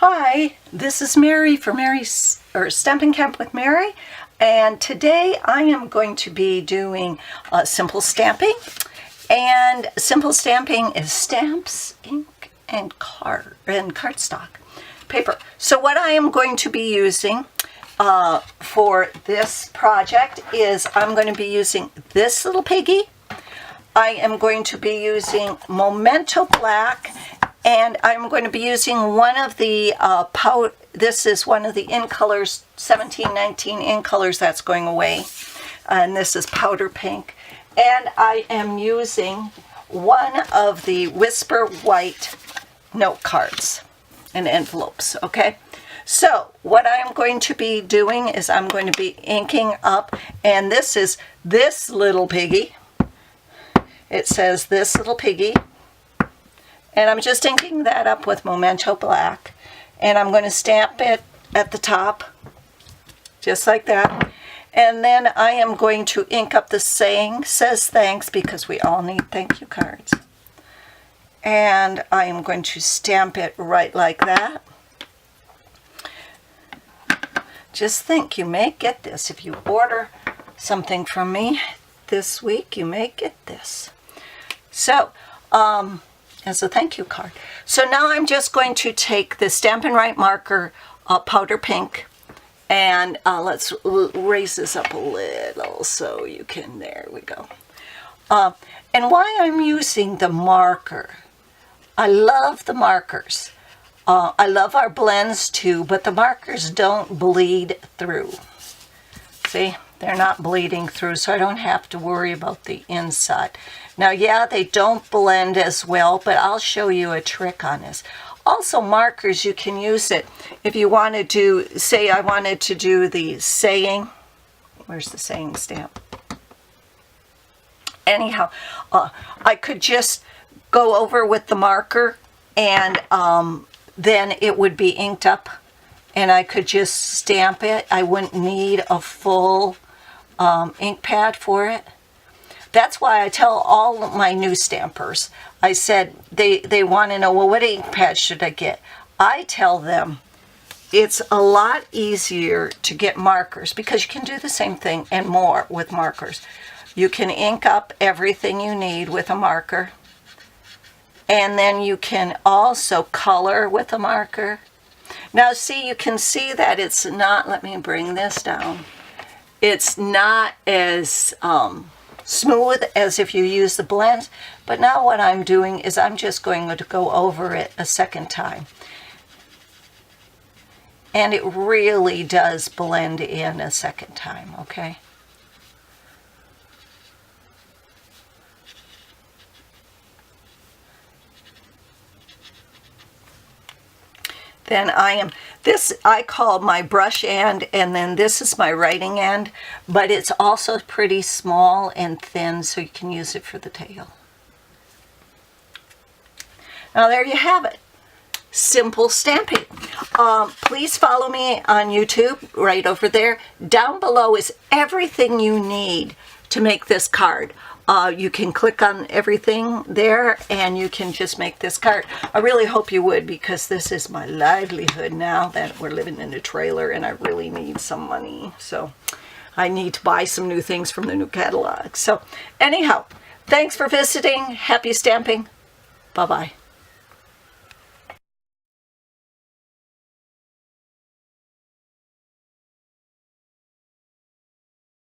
Hi, this is Mary for Stampin' Camp with Mary, and today I am going to be doing simple stamping. And simple stamping is stamps, ink, and cardstock paper. So what I am going to be using for this project is I'm going to be using this little piggy. I am going to be using Memento Black, and I'm going to be using one of the this is one of the in colors, 1719 in colors that's going away, and this is powder pink. And I am using one of the Whisper White note cards and envelopes, okay? So what I'm going to be doing is I'm going to be inking up, and this is this little piggy. It says this little piggy. And I'm just inking that up with Memento Black. And I'm going to stamp it at the top, just like that. And then I am going to ink up the saying, says thanks, because we all need thank you cards. And I am going to stamp it right like that. Just think, you may get this. If you order something from me this week, you may get this. So, as a thank you card. So now I'm just going to take the Stampin' Right marker, powder pink, and let's raise this up a little so you can, there we go. And why I'm using the marker, I love the markers. I love our blends too, but the markers don't bleed through. See, they're not bleeding through, so I don't have to worry about the inside. Now, yeah, they don't blend as well, but I'll show you a trick on this. Also, markers, you can use it if you want to do, say I wanted to do the saying. Where's the saying stamp? Anyhow, I could just go over with the marker, and then it would be inked up, and I could just stamp it. I wouldn't need a full ink pad for it. That's why I tell all my new stampers, I said, they want to know, well, what ink pad should I get? I tell them it's a lot easier to get markers, because you can do the same thing and more with markers. You can ink up everything you need with a marker, and then you can also color with a marker. Now see, you can see that it's not, let me bring this down, it's not as smooth as if you use the blends, but now what I'm doing is I'm just going to go over it a second time. And it really does blend in a second time, okay? Then I call my brush end, and then this is my writing end, but it's also pretty small and thin, so you can use it for the tail. Now there you have it. Simple stamping. Please follow me on YouTube right over there. Down below is everything you need to make this card. You can click on everything there, and you can just make this card. I really hope you would, because this is my livelihood now that we're living in a trailer, and I really need some money. So I need to buy some new things from the new catalog. So anyhow, thanks for visiting. Happy stamping. Bye-bye.